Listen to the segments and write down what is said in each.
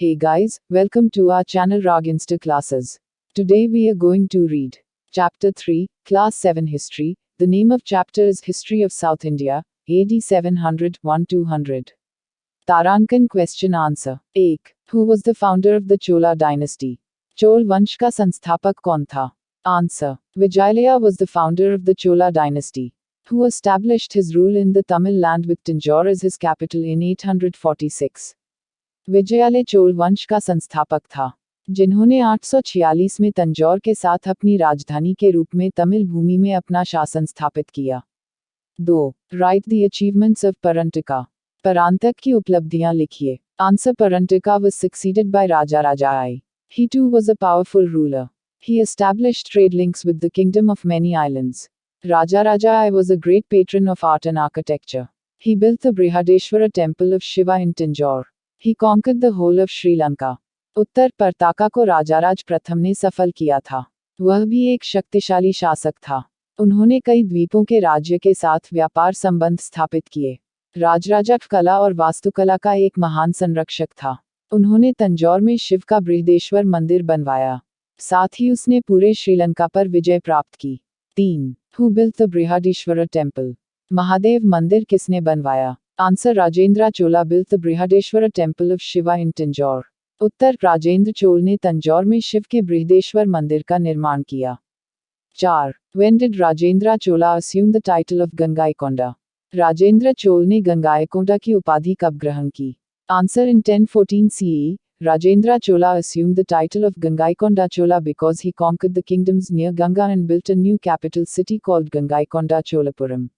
Hey guys, welcome to our channel Raginster Classes. Today we are going to read Chapter 3, Class 7 History. The name of chapter is History of South India, AD 700-1200. तारांकन question answer 1. Who was the founder of the Chola dynasty? Chola वंश का संस्थापक कौन था? Answer Vijayalaya was the founder of the Chola dynasty, who established his rule in the Tamil land with Tanjore as his capital in 846. Vijayalaya Chola वंश का संस्थापक था, जिन्होंने 846 में तंजौर के साथ अपनी राजधानी के रूप में तमिल भूमि में अपना शासन स्थापित किया। 2. Write the achievements of Parantaka. Parantaka की उपलब्धियां लिखिए। Answer Parantaka was succeeded by Rajaraja I. He too was a powerful ruler. He established trade links with the kingdom of many islands. Rajaraja I was a great patron of art and architecture. He built the Brihadeshwara temple of Shiva in Tanjore. He conquered the whole of Sri Lanka. उत्तर परताका को राजाराज प्रथम ने सफल किया था। वह भी एक शक्तिशाली शासक था। उन्होंने कई द्वीपों के राज्य के साथ व्यापार संबंध स्थापित किए। राजराजा कला और वास्तुकला का एक महान संरक्षक था। उन्होंने तंजौर में शिव का बृहदेश्वर मंदिर बनवाया। साथ ही उसने पूरे श्रीलंका पर विजय प्राप्त की। 3. Who built the Brihadeshwara temple? Mahadev मंदिर किसने बनवाया? Answer Rajendra Chola built the Brihadeshwara temple of Shiva in Tanjore. उत्तर राजेंद्र चोल ने तंजौर में शिव के बृहदेश्वर मंदिर का निर्माण किया। 4. When did Rajendra Chola assume the title of Gangaikonda? Rajendra Chola ने गंगाईकोंडा की उपाधि कब ग्रहण की? Answer in 1014 CE. Rajendra Chola assumed the title of Gangaikonda Chola because he conquered the kingdoms near Ganga and built a new capital city called Gangaikonda Cholapuram.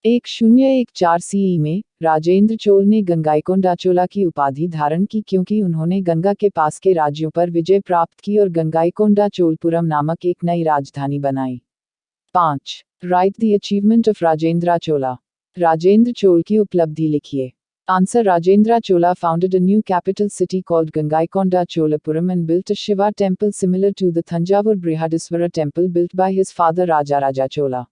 1014 CE में राजेंद्र चोल ने गंगाईकोंडा चोला की उपाधि धारण की क्योंकि उन्होंने गंगा के पास के राज्यों पर विजय प्राप्त की और गंगाईकोंडा चोलपुरम नामक एक नई राजधानी बनाई। 5. Write the achievement of Rajendra Chola. Rajendra Chola की उपलब्धि लिखिए। Answer Rajendra Chola founded a new capital city called Gangaikonda Cholapuram and built a Shiva temple similar to the Thanjavur Brihadeswara temple built by his father Rajaraja Chola.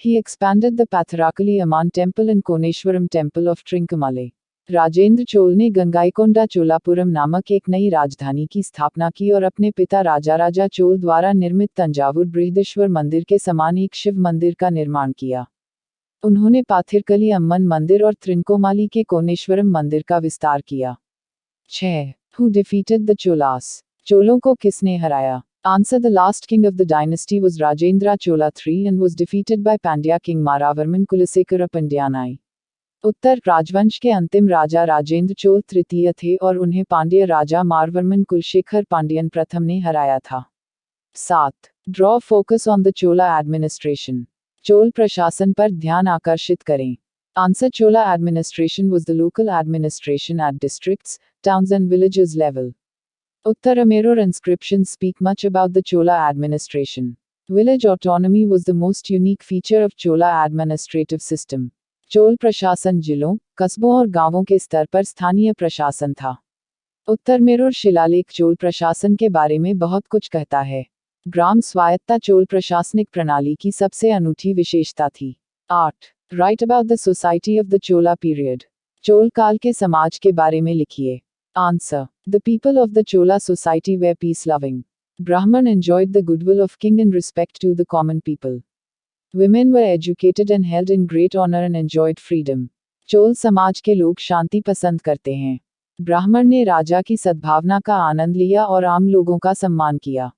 He expanded the Patharakali Amman temple and Koneshwaram temple of Trincomalee. Rajendra Chola ने गंगाईकोंडा चोलापुरम नामक एक नई राजधानी की स्थापना की और अपने पिता राजाराजा चोल द्वारा निर्मित तंजावुर बृहदेश्वर मंदिर के समान एक शिव मंदिर का निर्माण किया। उन्होंने पाथिरकली अम्मन मंदिर और त्रिनकोमाली के कोनेश्वरम मंदिर का विस्तार किया। 6. Who defeated the Cholas? चोलों को किसने हराया? Answer The last king of the dynasty was Rajendra Chola III and was defeated by Pandya king Maravarman Kulasekara Pandyan I. उत्तर राजवंश के अंतिम राजा राजेंद्र चोल तृतीय थे और उन्हें पांड्य राजा मारवर्मन कुलशेखर पांड्यन प्रथम ने हराया था। 7. Draw focus on the Chola administration. Chola प्रशासन पर ध्यान आकर्षित करें। Answer Chola administration was the local administration at districts, towns and villages level. Uttar Ameror inscriptions speak much about the Chola administration. Village autonomy was the most unique feature of Chola administrative system. Chola प्रशासन जिलों, कस्बों और गांवों के स्तर पर स्थानीय प्रशासन था। उत्तर मेरुर शिलालेख चोल प्रशासन के बारे में बहुत कुछ कहता है। ग्राम स्वायत्ता चोल प्रशासनिक प्रणाली की सबसे अनूठी विशेषता थी। 8. Right about the society of the Chola period. Chola काल के समाज के बारे में लिखिए। Answer. The people of the Chola society were peace-loving. Brahman enjoyed the goodwill of king in respect to the common people. Women were educated and held in great honor and enjoyed freedom. Chola समाज के लोग शांति पसंद करते हैं। ब्राह्मण ने राजा की सद्भावना का आनंद लिया और आम लोगों का सम्मान किया।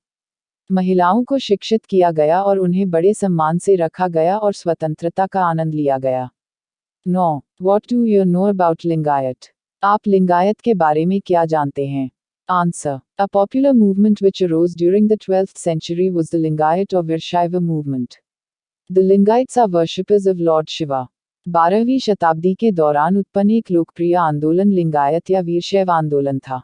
महिलाओं को शिक्षित किया गया और उन्हें बड़े सम्मान से रखा गया और स्वतंत्रता का आनंद लिया गया। 9. What do you know about Lingayat? आप लिंगायत के बारे में क्या जानते हैं? Answer A popular movement which arose during the 12th century was the Lingayat or Virshaiva movement. The Lingaites are worshippers of Lord Shiva. 12वीं शताब्दी के दौरान उत्पन्न एक लोकप्रिय आंदोलन लिंगायत या वीरशैव आंदोलन था।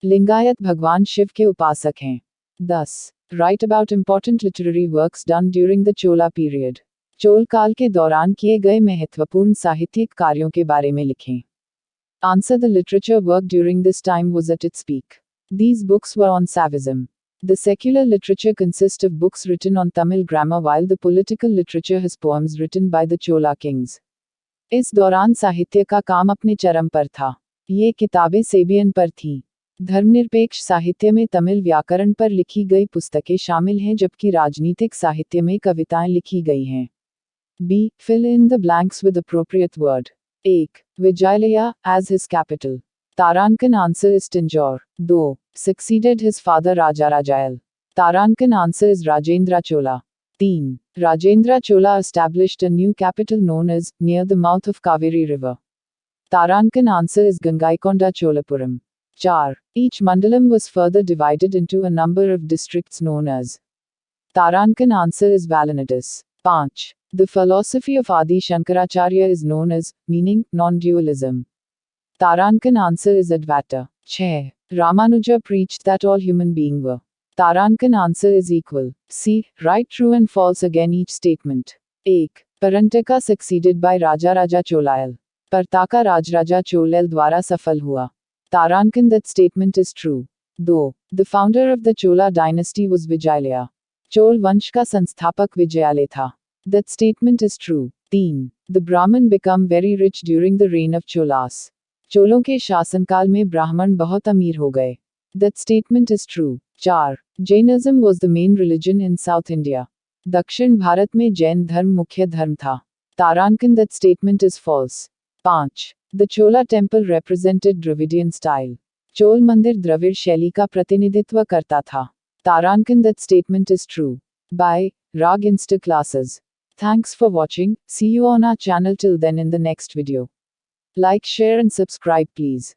लिंगायत भगवान शिव के उपासक हैं। 10. Write about important literary works done during the Chola period. Chola काल के दौरान किए गए महत्वपूर्ण साहित्यिक कार्यों के बारे में लिखें। Answer The literature work during this time was at its peak. These books were on Saivism. The secular literature consists of books written on Tamil grammar while the political literature has poems written by the Chola kings. इस दौरान साहित्य का काम अपने चरम पर था। ये किताबें सेबियन पर थीं। धर्मनिरपेक्ष साहित्य में तमिल व्याकरण पर लिखी गई पुस्तकें शामिल हैं जबकि राजनीतिक साहित्य में कविताएं लिखी गई हैं। B. Fill in the blanks with appropriate word. 1. Vijayalaya, as his capital. Tarankan answer is Tanjore. 2. Succeeded his father Rajarajayal. Tarankan answer is Rajendra Chola. 3. Rajendra Chola established a new capital known as, near the mouth of Kaveri river. Tarankan answer is Gangaikonda Cholapuram. 4. Each mandalam was further divided into a number of districts known as. Tarankan answer is Valanadis. 5. The philosophy of Adi Shankaracharya is known as, meaning, non-dualism. Tarankan answer is Advaita. 6. Ramanuja preached that all human beings were. Tarankan answer is equal. C. Write true and false again each statement. 1. Parantaka succeeded by Raja Cholayal. Partaka Rajraja Cholal द्वारा सफल हुआ. Tarankan that statement is true. 2. The founder of the Chola dynasty was Vijayalaya. Chol वंश का संस्थापक विजयालय था. That statement is true. 3. The Brahmin become very rich during the reign of Cholas. चोलों के शासनकाल में ब्राह्मण बहुत अमीर हो गए. That statement is true. 4. Jainism was the main religion in South India. दक्षिण भारत में जैन धर्म मुख्य धर्म था. Tarankan that statement is false. 5. The Chola temple represented Dravidian style. Chola मंदिर द्रविड़ शैली का प्रतिनिधित्व करता था. Tarankan that statement is true. By Rag Insta Classes. Thanks for watching. See you on our channel till then in the next video. Like, share and subscribe please.